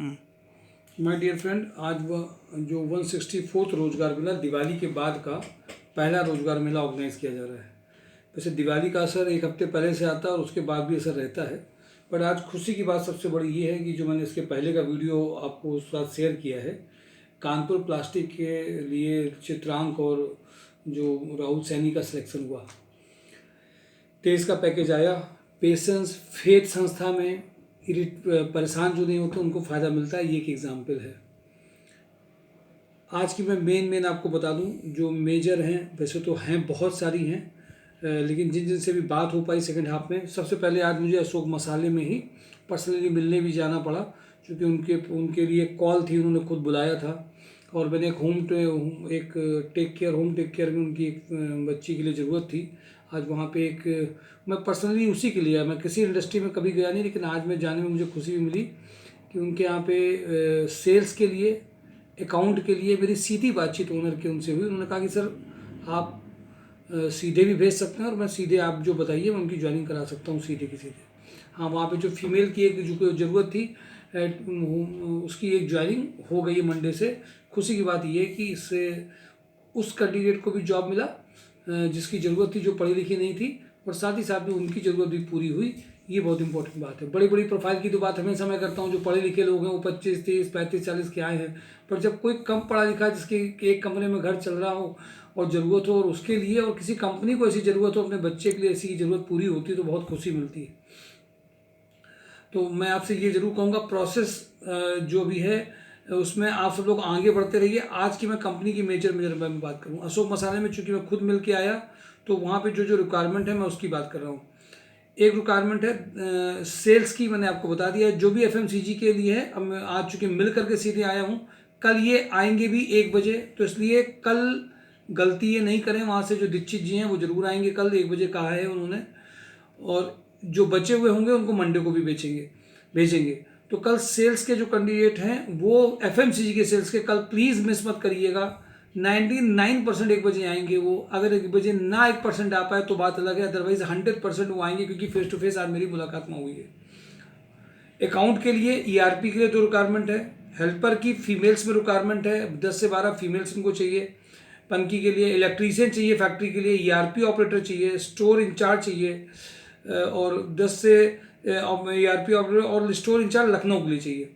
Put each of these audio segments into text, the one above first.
My dear friend, आज वह जो 164th रोजगार मेला दिवाली के बाद का पहला रोजगार मेला ऑर्गेनाइज किया जा रहा है। वैसे दिवाली का असर एक हफ्ते पहले से आता है और उसके बाद भी असर रहता है, बट आज खुशी की बात सबसे बड़ी ये है कि जो मैंने इसके पहले का वीडियो आपको उस साथ शेयर किया है, कानपुर प्लास्टिक के लिए चित्रांक और जो राहुल सैनी का सिलेक्शन हुआ, 23 का पैकेज आया। पेशेंस फेथ संस्था में परेशान जो नहीं होते उनको फ़ायदा मिलता है, ये एक एग्जाम्पल है। आज की मैं मेन आपको बता दूं, जो मेजर हैं वैसे तो हैं बहुत सारी हैं, लेकिन जिन जिन से भी बात हो पाई सेकंड हाफ में, सबसे पहले आज मुझे अशोक मसाले में ही पर्सनली मिलने भी जाना पड़ा, क्योंकि उनके लिए कॉल थी, उन्होंने खुद बुलाया था और मैंने एक होम टेक केयर में उनकी एक बच्ची के लिए ज़रूरत थी। आज वहाँ पे मैं पर्सनली उसी के लिए, मैं किसी इंडस्ट्री में कभी गया नहीं, लेकिन आज मैं जाने में मुझे खुशी भी मिली कि उनके यहाँ पे सेल्स के लिए, अकाउंट के लिए मेरी सीधी बातचीत ओनर के उनसे हुई। उन्होंने कहा कि सर आप सीधे भी भेज सकते हैं और मैं सीधे आप जो बताइए मैं उनकी ज्वाइनिंग करा सकता हूँ सीधे की सीधे। हाँ, वहाँ पे जो फीमेल की एक जो ज़रूरत थी उसकी एक ज्वाइनिंग हो गई है मंडे से। खुशी की बात ये है कि इससे उस कैंडिडेट को भी जॉब मिला जिसकी ज़रूरत थी, जो पढ़ी लिखी नहीं थी, और साथ ही साथ में उनकी ज़रूरत भी पूरी हुई। ये बहुत इंपॉर्टेंट बात है। बड़ी बड़ी प्रोफाइल की तो बात हमेशा मैं करता हूँ, जो पढ़े लिखे लोग हैं वो 25, 30, 35, 40 के आए हैं, पर जब कोई कम पढ़ा लिखा जिसके एक कमरे में घर चल रहा हो और ज़रूरत हो, और उसके लिए और किसी कंपनी को ऐसी ज़रूरत हो, अपने बच्चे के लिए ऐसी ज़रूरत पूरी होती है, तो बहुत खुशी मिलती है। तो मैं आपसे ये ज़रूर कहूँगा, प्रोसेस जो भी है उसमें आप सब लोग आगे बढ़ते रहिए। आज की मैं कंपनी की मेजर में बात करूँ, अशोक मसाले में चूँकि मैं खुद मिल के आया, तो वहाँ पे जो रिक्वायरमेंट है मैं उसकी बात कर रहा हूँ। एक रिक्वायरमेंट है सेल्स की, मैंने आपको बता दिया है, जो भी FMCG के लिए है। अब मैं आज चूँकि मिल करके सीधे आया हूँ, कल ये आएंगे भी 1 बजे, तो इसलिए कल गलती ये नहीं करें, वहाँ से जो दीक्षित जी हैं वो ज़रूर आएंगे, कल 1 बजे कहा है उन्होंने, और जो बचे हुए होंगे उनको मंडे को भी भेजेंगे। तो कल सेल्स के जो कैंडिडेट हैं वो FMCG के सेल्स के कल प्लीज़ मिस मत करिएगा। 99% 1 बजे आएंगे वो। अगर 1 बजे ना 1% आ पाए तो बात अलग है, अदरवाइज 100% वो आएंगे, क्योंकि फेस टू फेस आज मेरी मुलाकात में हुई है। अकाउंट के लिए ERP के लिए 2 रिक्वायरमेंट है। हेल्पर की फीमेल्स में रिक्वायरमेंट है, 10 से 12 फीमेल्स इनको चाहिए। पनकी के लिए इलेक्ट्रीशियन चाहिए, फैक्ट्री के लिए ERP ऑपरेटर चाहिए, स्टोर इंचार्ज चाहिए, और 10 से ERP ऑपरेटर और स्टोर इंचार्ज लखनऊ के लिए चाहिए।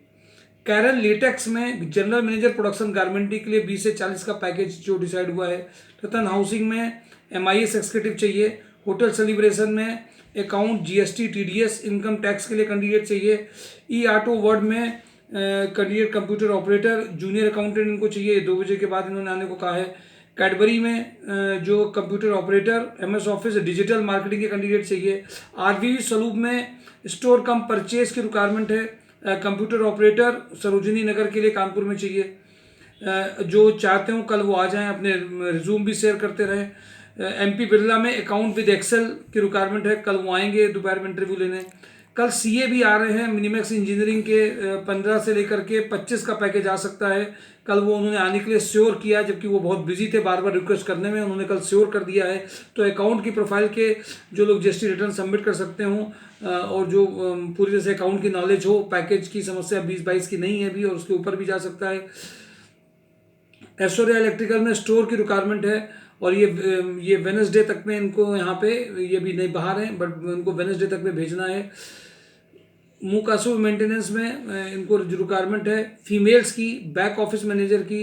कैरन लेटेक्स में जनरल मैनेजर प्रोडक्शन गारमेंटी के लिए 20 से 40 का पैकेज जो डिसाइड हुआ है। रतन हाउसिंग में MIS एक्सिक्यूटिव चाहिए। होटल सेलिब्रेशन में account, GST, TDS, income tax के लिए कैंडिडेट चाहिए। ऑटो वर्ड में candidate computer operator, junior accountant इनको चाहिए, 2 बजे के बाद इन्होंने आने को कहा है। कैडबरी में जो computer operator, MS office, digital marketing के कैंडिडेट चाहिए। RVV सलूब में स्टोर कम परचेज की रिक्वायरमेंट है। कंप्यूटर ऑपरेटर सरोजिनी नगर के लिए कानपुर में चाहिए। जो चाहते हो कल वो आ जाएं, अपने रिज्यूम भी शेयर करते रहें। MP बिरला में अकाउंट विद एक्सेल की रिक्वायरमेंट है, कल वो आएंगे दोपहर में इंटरव्यू लेने। कल CA भी आ रहे हैं, मिनिमैक्स इंजीनियरिंग के 15 से लेकर के 25 का पैकेज आ सकता है। कल वो उन्होंने आने के लिए श्योर किया, जबकि वो बहुत बिजी थे, बार बार रिक्वेस्ट करने में उन्होंने कल श्योर कर दिया है। तो अकाउंट की प्रोफाइल के जो लोग GST रिटर्न सबमिट कर सकते हो और जो पूरी तरह से अकाउंट की नॉलेज हो, पैकेज की समस्या 20-22 की नहीं है भी, और उसके ऊपर भी जा सकता है। ऐश्वर्या इलेक्ट्रिकल में स्टोर की रिक्वायरमेंट है, और ये वेडनेसडे तक में इनको यहाँ पे, ये भी नहीं बाहर हैं, बट इनको वेडनेसडे तक में भेजना है। मुकासू मेंटेनेंस में इनको रिक्वायरमेंट है फीमेल्स की, बैक ऑफिस मैनेजर की,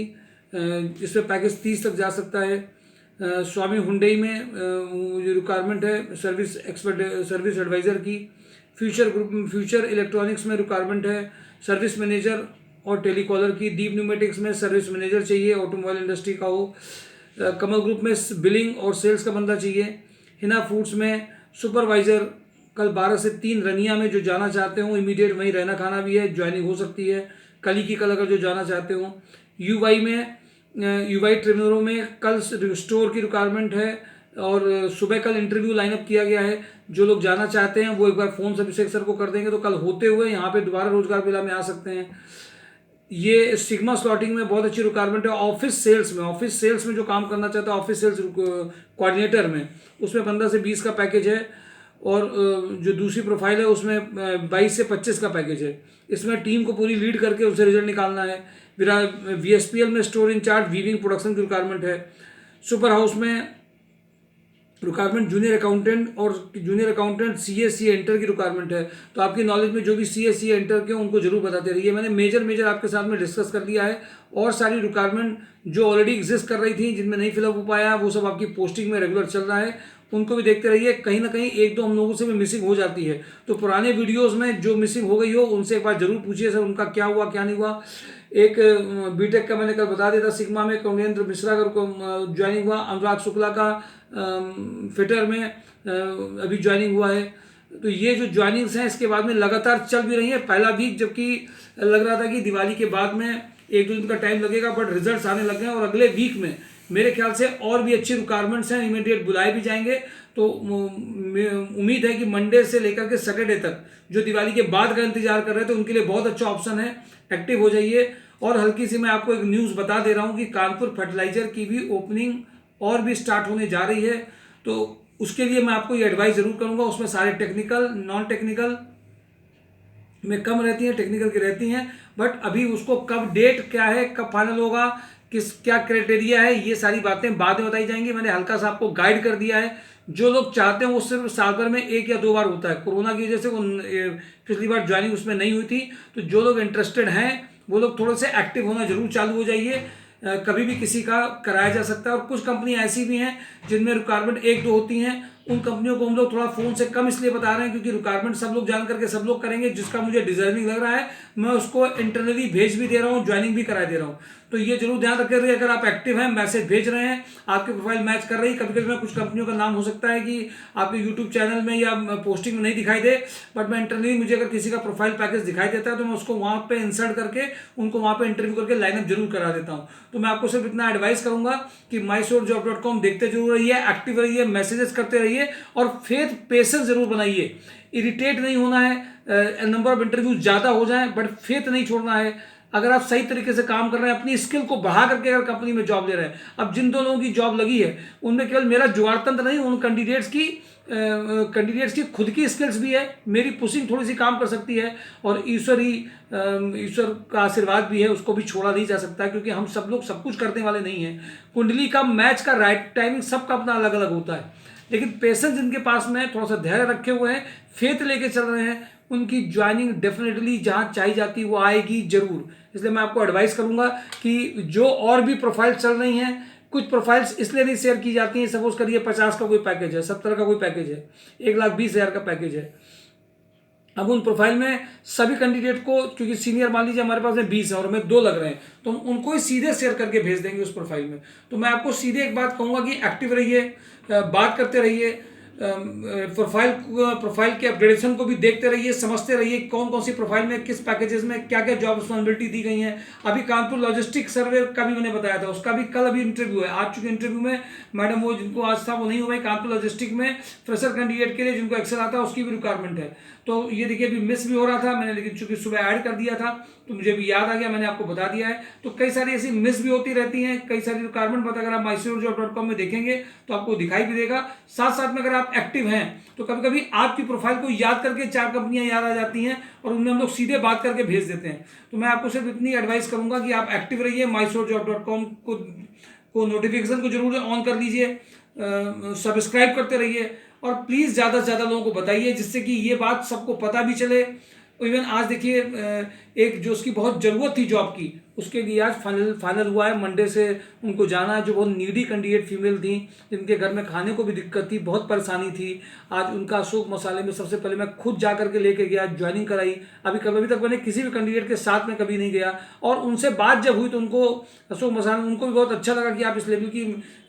इसमें पैकेज 30 तक जा सकता है। स्वामी हुंडई में रिक्वायरमेंट है सर्विस एडवाइज़र की। फ्यूचर इलेक्ट्रॉनिक्स में रिक्वायरमेंट है सर्विस मैनेजर और टेलीकॉलर की। दीप न्यूमेटिक्स में सर्विस मैनेजर चाहिए, ऑटोमोबाइल इंडस्ट्री का हो। कमल ग्रुप में बिलिंग और सेल्स का बंदा चाहिए। हिना फूड्स में सुपरवाइज़र, कल 12 से 3 रनिया में जो जाना चाहते हो, इमीडिएट वहीं रहना खाना भी है, ज्वाइनिंग हो सकती है कल ही की कल, अगर जो जाना चाहते हो। UI ट्रेनरों में कल स्टोर की रिक्वायरमेंट है, और सुबह कल इंटरव्यू लाइनअप किया गया है। जो लोग जाना चाहते हैं वो एक बार फ़ोन अभिषेक सर को कर देंगे, तो कल होते हुए यहाँ पे दोबारा रोजगार मेला में आ सकते हैं। ये सिग्मा स्लॉटिंग में बहुत अच्छी रिक्वायरमेंट है। ऑफिस सेल्स में जो काम करना चाहता है, ऑफिस सेल्स कोऑर्डिनेटर में, उसमें 15 से 20 का पैकेज है। और जो दूसरी प्रोफाइल है उसमें 22 से 25 का पैकेज है। इसमें टीम को पूरी लीड करके उसे रिजल्ट निकालना है। VSPL में स्टोर इंचार्ज वीविंग प्रोडक्शन की रिक्वायरमेंट है। सुपर हाउस में रिक्वायरमेंट जूनियर अकाउंटेंट और जूनियर अकाउंटेंट CA इंटर की रिक्वायरमेंट है। तो आपकी नॉलेज में जो भी CA इंटर के उनको जरूर बताते रहिए। मैंने मेजर आपके साथ में डिस्कस कर लिया है, और सारी रिक्वायरमेंट जो ऑलरेडी एग्जिस्ट कर रही थी जिनमें नहीं फिलअप हो पाया वो सब आपकी पोस्टिंग में रेगुलर चल रहा है, उनको भी देखते रहिए। कहीं ना कहीं एक दो हम लोगों से भी मिसिंग हो जाती है, तो पुराने वीडियोस में जो मिसिंग हो गई हो उनसे एक बार जरूर पूछिए सर उनका क्या हुआ क्या नहीं हुआ। एक बीटेक का मैंने कल बता दिया था, सिग्मा में कौनेन्द्र मिश्रा को ज्वाइनिंग हुआ। अनुराग शुक्ला का फिटर में अभी ज्वाइनिंग हुआ है। तो ये जो ज्वाइनिंग्स हैं इसके बाद में लगातार चल भी रही है। पहला वीक जबकि लग रहा था कि दिवाली के बाद में एक दो दिन का टाइम लगेगा, बट रिजल्ट्स आने लगे हैं, और अगले वीक में मेरे ख्याल से और भी अच्छी रिक्वायरमेंट्स हैं, इमीडिएट बुलाए भी जाएंगे। तो उम्मीद है कि मंडे से लेकर के सैटरडे तक जो दिवाली के बाद का इंतजार कर रहे थे उनके लिए बहुत अच्छा ऑप्शन है, एक्टिव हो जाइए। और हल्की सी मैं आपको एक न्यूज़ बता दे रहा हूँ कि कानपुर फर्टिलाइजर की भी ओपनिंग और भी स्टार्ट होने जा रही है। तो उसके लिए मैं आपको ये एडवाइस जरूर करूँगा। उसमें सारे टेक्निकल नॉन टेक्निकल में कम रहती हैं, टेक्निकल की रहती हैं, बट अभी उसको कब डेट क्या है, कब फाइनल होगा, क्या क्राइटेरिया है, ये सारी बातें बाद में बताई जाएंगी। मैंने हल्का सा आपको गाइड कर दिया है। जो लोग चाहते हैं वो सिर्फ साल भर में 1 या 2 बार होता है। कोरोना की वजह से वो पिछली बार ज्वाइनिंग उसमें नहीं हुई थी। तो जो लोग इंटरेस्टेड हैं वो लोग थोड़े से एक्टिव होना जरूर चालू हो जाइए। कभी भी किसी का कराया जा सकता है। और कुछ कंपनी ऐसी भी हैं जिनमें रिक्वायरमेंट 1-2 होती हैं, उन कंपनियों को हम लोग थोड़ा फोन से कम इसलिए बता रहे हैं क्योंकि रिक्वायरमेंट सब लोग जान करके सब लोग करेंगे। जिसका मुझे डिजर्विंग लग रहा है मैं उसको इंटरनली भेज भी दे रहा हूँ, ज्वाइनिंग भी करा दे रहा हूँ। तो ये जरूर ध्यान रखिए, अगर आप एक्टिव हैं, मैसेज भेज रहे हैं, आपकी प्रोफाइल मैच कर रही है। कभी कभी मैं कुछ कंपनियों का नाम हो सकता है कि आपके यूट्यूब चैनल में या पोस्टिंग में नहीं दिखाई दे, बट मैं इंटरनली मुझे अगर किसी का प्रोफाइल पैकेज दिखाई देता है तो मैं उसको वहाँ पे इंसर्ट करके उनको वहाँ पे इंटरव्यू करके लाइनअप जरूर करा देता हूँ। तो मैं आपको सिर्फ इतना एडवाइस करूंगा कि mysourjob.com देखते जरूर रहिए, एक्टिव रहिए, मैसेजेस करते रहिए, और फेथ पेशेंस जरूर बनाइए। इरिटेट नहीं होना है, नंबर ऑफ इंटरव्यू ज़्यादा हो जाए बट फेथ नहीं छोड़ना है। अगर आप सही तरीके से काम कर रहे हैं, अपनी स्किल को बढ़ा करके अगर कंपनी में जॉब ले रहे हैं, अब जिन दो लोगों की जॉब लगी है उनमें केवल मेरा जुगाड़ तंत्र नहीं, उन कैंडिडेट्स की खुद की स्किल्स भी है, मेरी पुशिंग थोड़ी सी काम कर सकती है, और ईश्वर का आशीर्वाद भी है, उसको भी छोड़ा नहीं जा सकता क्योंकि हम सब लोग सब कुछ करने वाले नहीं हैं। कुंडली का मैच का राइट टाइमिंग सबका अपना अलग अलग होता है, लेकिन पेशेंस जिनके पास में थोड़ा सा धैर्य रखे हुए हैं, फेथ लेके चल रहे हैं, उनकी ज्वाइनिंग डेफिनेटली जहाँ चाहिए जाती है वो आएगी जरूर। इसलिए मैं आपको एडवाइस करूंगा कि जो और भी प्रोफाइल चल रही हैं, कुछ प्रोफाइल्स इसलिए नहीं शेयर की जाती हैं, सपोज करिए 50 का कोई पैकेज है, 70 का कोई पैकेज है, 1,20,000 का पैकेज है। अब उन प्रोफाइल में सभी कैंडिडेट को, क्योंकि सीनियर मान लीजिए हमारे पास में 20 है और हमें 2 लग रहे हैं, तो हम उनको ही सीधे शेयर करके भेज देंगे उस प्रोफाइल में। तो मैं आपको सीधे एक बात कहूँगा कि एक्टिव रहिए, बात करते रहिए, प्रोफाइल के अपग्रेडेशन को भी देखते रहिए, समझते रहिए कौन कौन सी प्रोफाइल में किस पैकेजेस में क्या क्या जॉब रिस्पॉन्सिबिलिटी दी गई हैं। अभी कानपुर लॉजिस्टिक सर्वे का भी मैंने बताया था, उसका भी कल अभी इंटरव्यू है। आज चूंकि इंटरव्यू में मैडम वो जिनको आज था वो नहीं हुआ है। कानपुर लॉजिस्टिक में फ्रेशर कैंडिडेट के लिए जिनको एक्सेल आता है उसकी भी रिक्वायरमेंट है। तो ये देखिए अभी मिस भी हो रहा था मैंने, लेकिन चूंकि सुबह ऐड कर दिया था तो मुझे भी याद आ गया, मैंने आपको बता दिया है। तो कई सारी ऐसी मिस भी होती रहती हैं, कई सारी रिक्वायरमेंट अगर आप mysourjob.com में देखेंगे तो आपको दिखाई भी देगा। साथ साथ में अगर आप एक्टिव हैं तो कभी कभी आपकी प्रोफाइल को याद करके 4 कंपनियां याद आ जाती हैं और उनमें हम लोग सीधे बात करके भेज देते हैं। तो मैं आपको सिर्फ इतनी एडवाइस करूंगा कि आप एक्टिव रहिए, mysourjob.com को नोटिफिकेशन को जरूर ऑन कर लीजिए, सब्सक्राइब करते रहिए, और प्लीज़ ज़्यादा से ज़्यादा लोगों को बताइए जिससे कि ये बात सबको पता भी चले। इवन आज देखिए एक जो उसकी बहुत ज़रूरत थी जॉब की, उसके लिए आज फाइनल हुआ है। मंडे से उनको जाना है, जो बहुत नीडी कैंडिडेट फीमेल थी जिनके घर में खाने को भी दिक्कत थी, बहुत परेशानी थी। आज उनका अशोक मसाले में सबसे पहले मैं खुद जा करके लेके गया, ज्वाइनिंग कराई। कभी तक मैंने किसी भी कैंडिडेट के साथ में कभी नहीं गया, और उनसे बात जब हुई तो उनको अशोक मसाले उनको भी बहुत अच्छा लगा कि आप इस लेवल की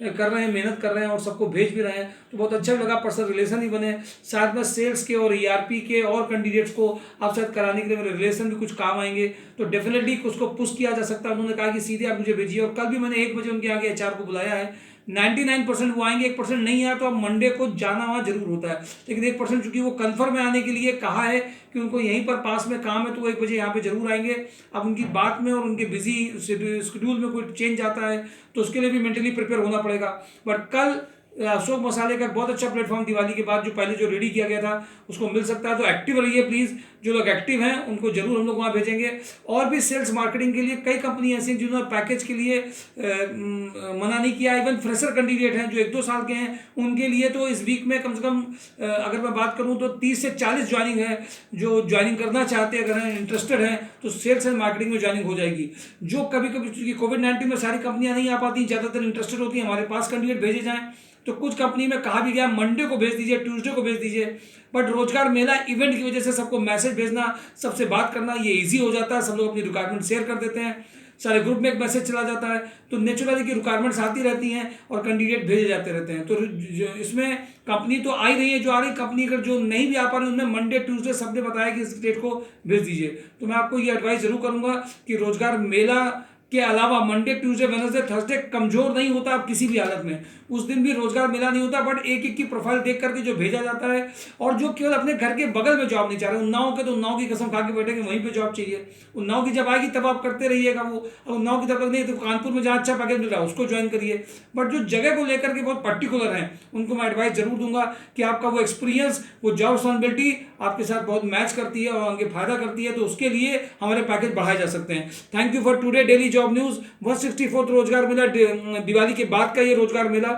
कर रहे हैं, मेहनत कर रहे हैं और सबको भेज भी रहे हैं, तो बहुत अच्छा भी लगा। पर्सनल रिलेशन भी बने, साथ में सेल्स के और ERP के और कैंडिडेट्स को आप साथ कराने के लिए मेरे रिलेशन भी कुछ काम आएंगे, तो डेफिनेटली उसको पुश किया जा सकता है। उन्होंने कहा कि सीधे आप मुझे भेजिए, और कल भी मैंने 1 बजे उनके आगे HR को बुलाया है। 99% वो आएंगे, 1% नहीं आया तो अब मंडे को जाना वहाँ जरूर होता है, लेकिन 1% चूंकि वो कन्फर्म में आने के लिए कहा है कि उनको यहीं पर पास में काम है तो वो 1 बजे यहाँ पे जरूर आएंगे। अब उनकी बात में और उनके बिजी शेड्यूल में कोई चेंज आता है तो उसके लिए भी मेंटली प्रिपेयर होना पड़ेगा। बट कल अशोक मसाले का बहुत अच्छा प्लेटफॉर्म दिवाली के बाद जो पहले जो रेडी किया गया था उसको मिल सकता है, तो एक्टिव रहिए प्लीज़। जो लोग एक्टिव हैं उनको जरूर हम लोग वहाँ भेजेंगे। और भी सेल्स मार्केटिंग के लिए कई कंपनी ऐसी हैं जिन्होंने पैकेज के लिए मना नहीं किया। इवन फ्रेशर कैंडिडेट हैं जो 1-2 साल के हैं, उनके लिए तो इस वीक में कम से कम अगर मैं बात करूं तो 30 से 40 ज्वाइनिंग है। जो ज्वाइनिंग करना चाहते हैं, अगर हैं इंटरेस्टेड हैं, तो सेल्स एंड मार्केटिंग में ज्वाइनिंग हो जाएगी। जो कभी कभी कोविड-19 में सारी कंपनियां नहीं आ पाती, ज़्यादातर इंटरेस्टेड होती हैं, हमारे पास कैंडिडेट भेजे जाएँ। तो कुछ कंपनी में कहा भी गया मंडे को भेज दीजिए, ट्यूसडे को भेज दीजिए, बट रोजगार मेला इवेंट की वजह से सबको मैसेज भेजना, सबसे बात करना ये इजी हो जाता है। सब लोग अपनी रिक्वायरमेंट शेयर कर देते हैं, सारे ग्रुप में एक मैसेज चला जाता है, तो नेचुरली की रिक्वायरमेंट्स आती रहती हैं और कैंडिडेट भेजे जाते रहते हैं। तो इसमें कंपनी तो आ ही रही है, जो आ रही कंपनी अगर जो नहीं भी आ पा रही उनमें मंडे ट्यूसडे सबने बताया कि इस डेट को भेज दीजिए। तो मैं आपको ये एडवाइस जरूर करूंगा कि रोजगार मेला के अलावा मंडे ट्यूसडे वेडनेसडे थर्सडे कमजोर नहीं होता आप किसी भी हालत में, उस दिन भी रोजगार मिला नहीं होता, बट एक एक की प्रोफाइल देख करके जो भेजा जाता है, और जो केवल अपने घर के बगल में जॉब नहीं चाह रहे, उन्नाव के तो उन्नाव की कसम खा के बैठेंगे वहीं पे जॉब चाहिए। उन्नाव की जब आएगी तब आप करते रहिएगा वो, उन्नाव की तब तक नहीं तो कानपुर में जहाँ अच्छा पैकेज मिल रहा है उसको ज्वाइन करिए। बट जो जगह को लेकर के बहुत पर्टिकुलर हैं उनको मैं एडवाइस जरूर दूंगा कि आपका वो एक्सपीरियंस, वो जॉब रिस्पॉन्सिबिलिटी आपके साथ बहुत मैच करती है और आगे फायदा करती है, तो उसके लिए हमारे पैकेज बढ़ाए जा सकते हैं। Thank you for today daily job news. 164 रोजगार मेला, दिवाली के बाद का ये रोजगार मेला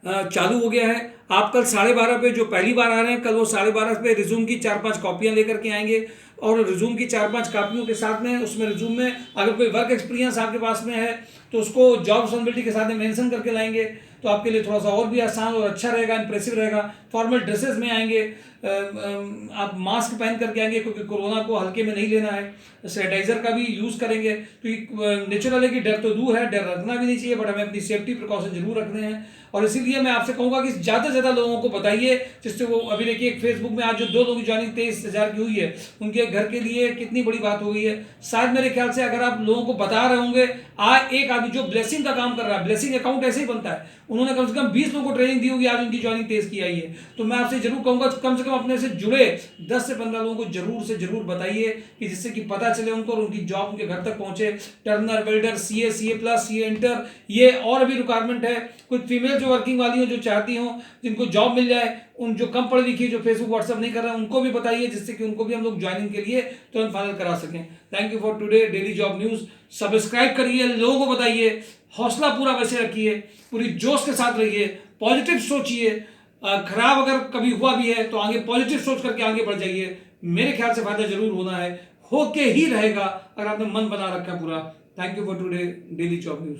चालू हो गया है। आप कल 12:30 पे जो पहली बार आ रहे हैं, कल वो 12:30 पे रिज्यूम की 4-5 कॉपियां लेकर के आएंगे, और रिज्यूम की 4-5 कॉपियों के साथ में उसमें रिज्यूम में अगर कोई वर्क एक्सपीरियंस आपके पास में है तो उसको जॉब रिस्पॉन्सिबिलिटी के साथ में मेंशन करके लाएंगे, तो आपके लिए थोड़ा सा और भी आसान और अच्छा रहेगा, इंप्रेसिव रहेगा। फॉर्मल ड्रेसेस में आएंगे, आप मास्क पहन करके आएंगे क्योंकि कोरोना को हल्के में नहीं लेना है। सैनिटाइजर का भी यूज़ करेंगे, तो नेचुरल है कि डर तो दूर है, डर रखना भी नहीं चाहिए, बट हमें अपनी सेफ्टी प्रिकॉशन जरूर रखने हैं। और इसीलिए मैं आपसे कहूँगा कि ज़्यादा से ज़्यादा लोगों को बताइए, जिससे वो अभी देखिए फेसबुक में आज जो 2 लोगों की ज्वाइनिंग 23,000 की हुई है, उनके घर के लिए कितनी बड़ी बात हो गई है। शायद मेरे ख्याल से अगर आप लोगों को बता रहे होंगे, आज एक आदमी जो ब्लेसिंग का काम कर रहा है, ब्लेसिंग अकाउंट ऐसे ही बनता है, उन्होंने कम से कम 20 लोगों को ट्रेनिंग दी होगी, आज उनकी ज्वाइनिंग 23 की आई है। तो मैं आपसे जरूर कहूँगा कम से कम अपने से जुड़े 10 से 15 लोगों को जरूर से जरूर बताइए, कि जिससे कि पता चले उनको और उनकी जॉब उनके घर तक पहुंचे। Turner, welder, CA, CA plus, CA inter, ये और भी रिक्वायरमेंट है। कुछ फीमेल जो वर्किंग वाली हो, जो चाहती हो जिनको जॉब मिल जाए, उन जो कम पढ़ी लिखी जो फेसबुक व्हाट्सअप नहीं कर रहे हैं उनको भी बताइए, जिससे कि उनको भी हम लोग ज्वाइनिंग के लिए तुरंत फाइनल करा सकें। Thank you for today daily job news. Subscribe करिए, लोगों को बताइए, हौसला पूरा वैसे रखिए, पूरी जोश के साथ रहिए, पॉजिटिव सोचिए। खराब अगर कभी हुआ भी है तो आगे पॉजिटिव सोच करके आगे बढ़ जाइए। मेरे ख्याल से फायदा जरूर होना है, होके ही रहेगा अगर आपने मन बना रखा पूरा। Thank you for today daily job news.